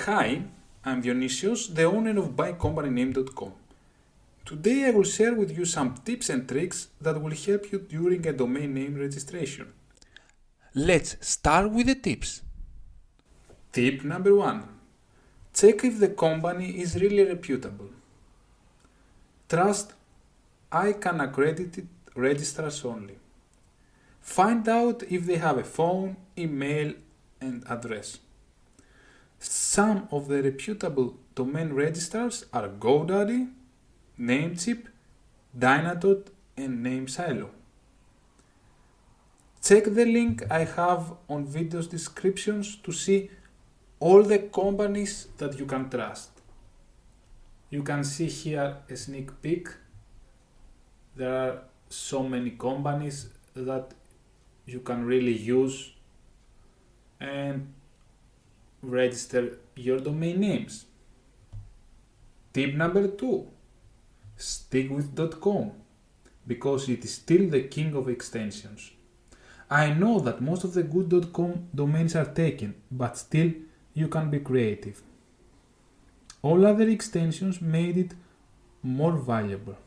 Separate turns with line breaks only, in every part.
Hi, I'm Dionysios, the owner of BuyCompanyName.com. Today I will share with you some tips and tricks that will help you during a domain name registration.
Let's start with the tips.
Tip number 1. Check if the company is really reputable. Trust ICANN accredited registrars only. Find out if they have a phone, email, and address. Some of the reputable domain registrars are GoDaddy, Namecheap, Dynadot, and NameSilo. Check the link I have on video's descriptions to see all the companies that you can trust. You can see here a sneak peek. There are so many companies that you can really use and register your domain names. Tip number 2. Stick with .com because it is still the king of extensions. I know that most of the good .com domains are taken, but still you can be creative. All other extensions made it more valuable.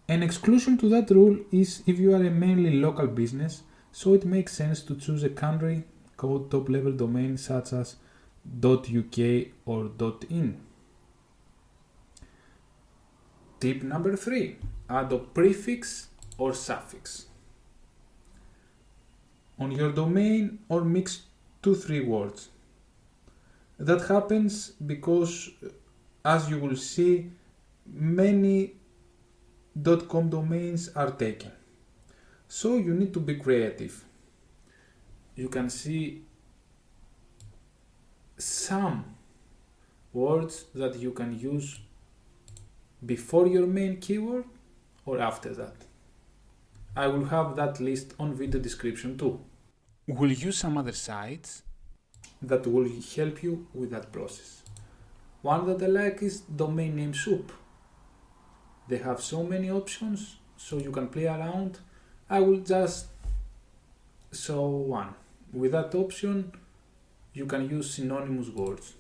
An exclusion to that rule is if you are a mainly local business, so it makes sense to choose a country code top-level domain such as .uk or .in. Tip number 3. Add a prefix or suffix on your domain or mix 2-3 words. That happens because, as you will see, many .com domains are taken. So you need to be creative. You can see some words that you can use before your main keyword or after that. I will have that list on video description too.
We'll use some other sites
that will help you with that process. One that I like is Domain Name Soup. They have so many options, so you can play around. I will just show one. With that option, you can use synonymous words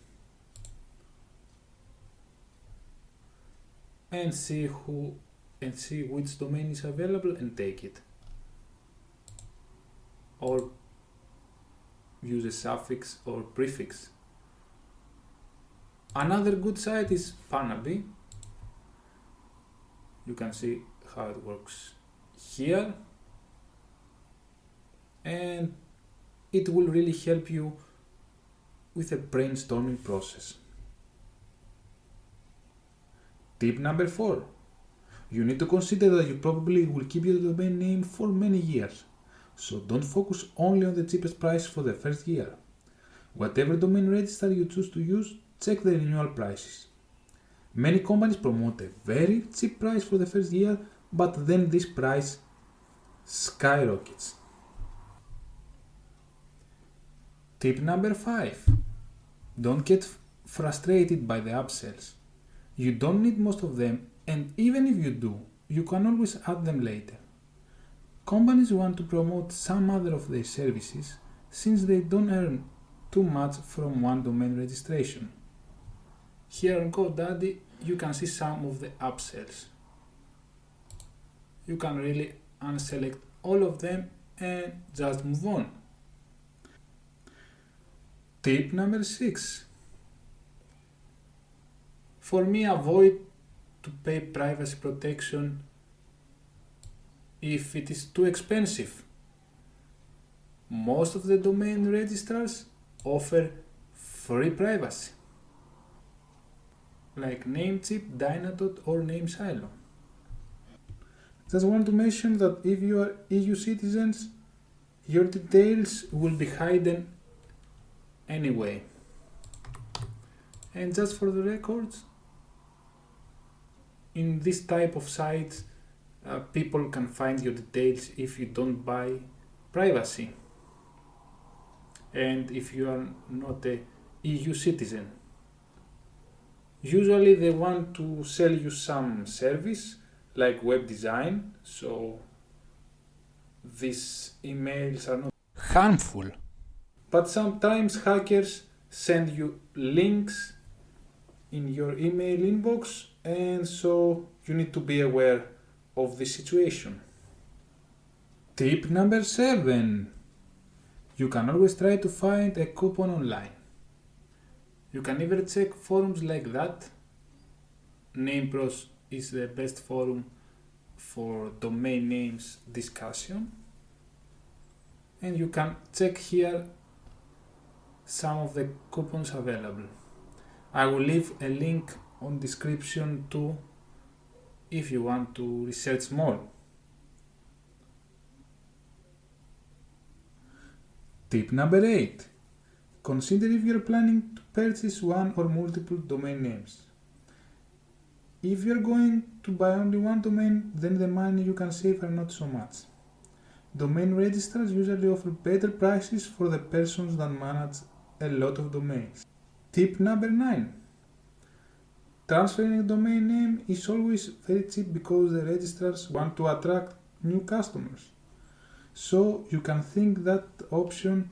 and see which domain is available and take it. Or use a suffix or prefix. Another good site is Parnaby. You can see how it works here, and it will really help you with a brainstorming process. Tip number 4. You need to consider that you probably will keep your domain name for many years, so don't focus only on the cheapest price for the first year. Whatever domain register you choose to use, check the renewal prices. Many companies promote a very cheap price for the first year, but then this price skyrockets. Tip number 5. Don't get frustrated by the upsells. You don't need most of them, and even if you do, you can always add them later. Companies want to promote some other of their services since they don't earn too much from one domain registration. Here on GoDaddy, you can see some of the upsells. You can really unselect all of them and just move on. Tip number 6. For me, avoid to pay privacy protection if it is too expensive. Most of the domain registrars offer free privacy, like Namecheap, Dynadot, or NameSilo. Just want to mention that if you are EU citizens, your details will be hidden anyway. And just for the records, in this type of sites, people can find your details if you don't buy privacy and if you are not a EU citizen. Usually they want to sell you some service like web design, so these emails are not
harmful.
but sometimes hackers send you links in your email inbox, and so you need to be aware of this situation. Tip number 7. You can always try to find a coupon online. You can either check forums like that. NamePros is the best forum for domain names discussion, and you can check here some of the coupons available. I will leave a link on description too if you want to research more. Tip number 8. Consider if you're planning to purchase one or multiple domain names. If you're going to buy only one domain, then the money you can save are not so much. Domain registrars usually offer better prices for the persons that manage a lot of domains. Tip number 9. Transferring a domain name is always very cheap because the registrars want to attract new customers. So you can think that option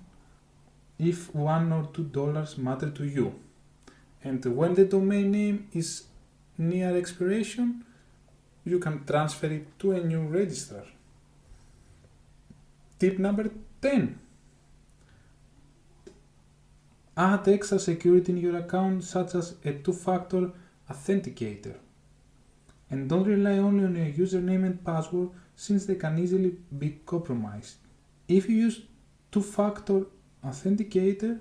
if $1 or $2 matter to you. And when the domain name is near expiration, you can transfer it to a new registrar. Tip number 10. Add extra security in your account, such as a two-factor authenticator. And don't rely only on your username and password, since they can easily be compromised. If you use two-factor authenticator,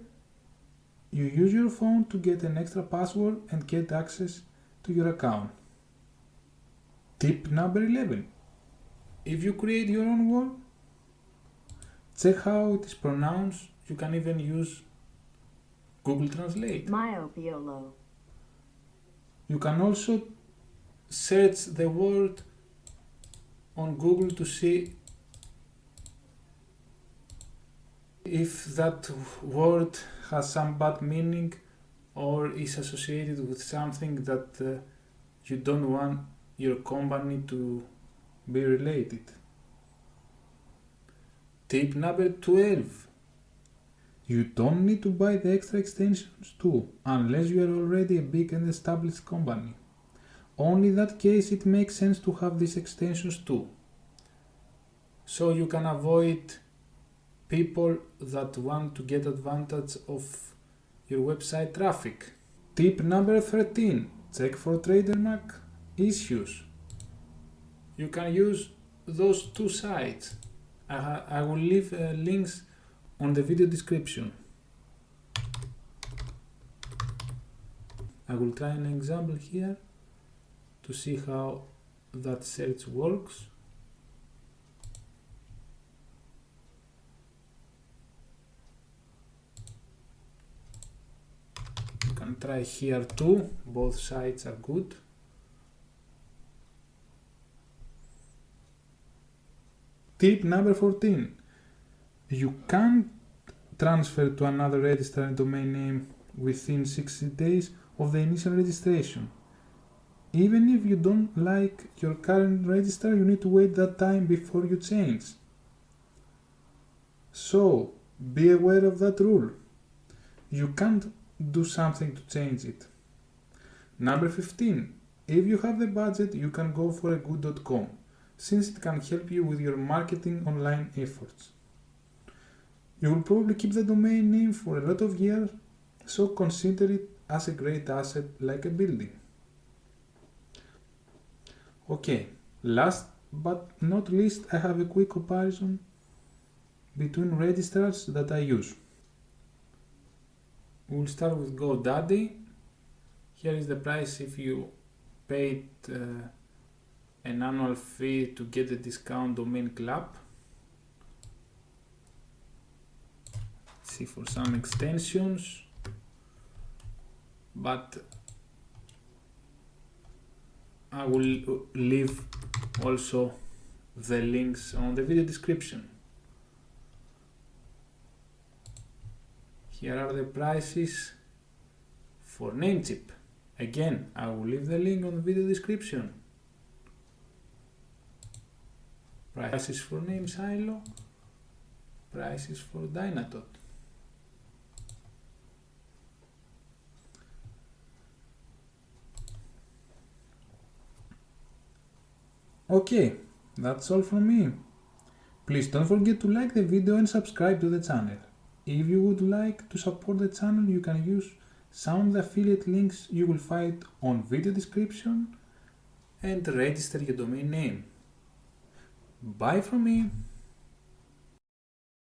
you use your phone to get an extra password and get access to your account. Tip number 11. If you create your own word, check how it is pronounced. You can even use Google Translate.
Myopiolo.
You can also search the word on Google to see if that word has some bad meaning or is associated with something that you don't want your company to be related. Tip number 12. You don't need to buy the extra extensions too, unless you are already a big and established company. Only in that case it makes sense to have these extensions too. So you can avoid people that want to get advantage of your website traffic. Tip number 13. Check for trademark issues. You can use those two sites. I will leave links on the video description. I will try an example here to see how that search works. You can try here too, both sites are good. Tip number 14. You can't transfer to another registrar domain name within 60 days of the initial registration. Even if you don't like your current registrar, you need to wait that time before you change. So, be aware of that rule. You can't do something to change it. Number 15. If you have the budget, you can go for a good.com, since it can help you with your marketing online efforts. You will probably keep the domain name for a lot of years, so consider it as a great asset like a building. Okay, last but not least, I have a quick comparison between registrars that I use. We'll start with GoDaddy. Here is the price if you paid an annual fee to get the discount domain club. See for some extensions, but I will leave also the links on the video description. Here are the prices for Namecheap. Again, I will leave the link on the video description. Prices for NameSilo, prices for Dynatot. Okay, that's all from me. Please don't forget to like the video and subscribe to the channel. If you would like to support the channel, you can use some of the affiliate links you will find on video description and register your domain name. Bye from me.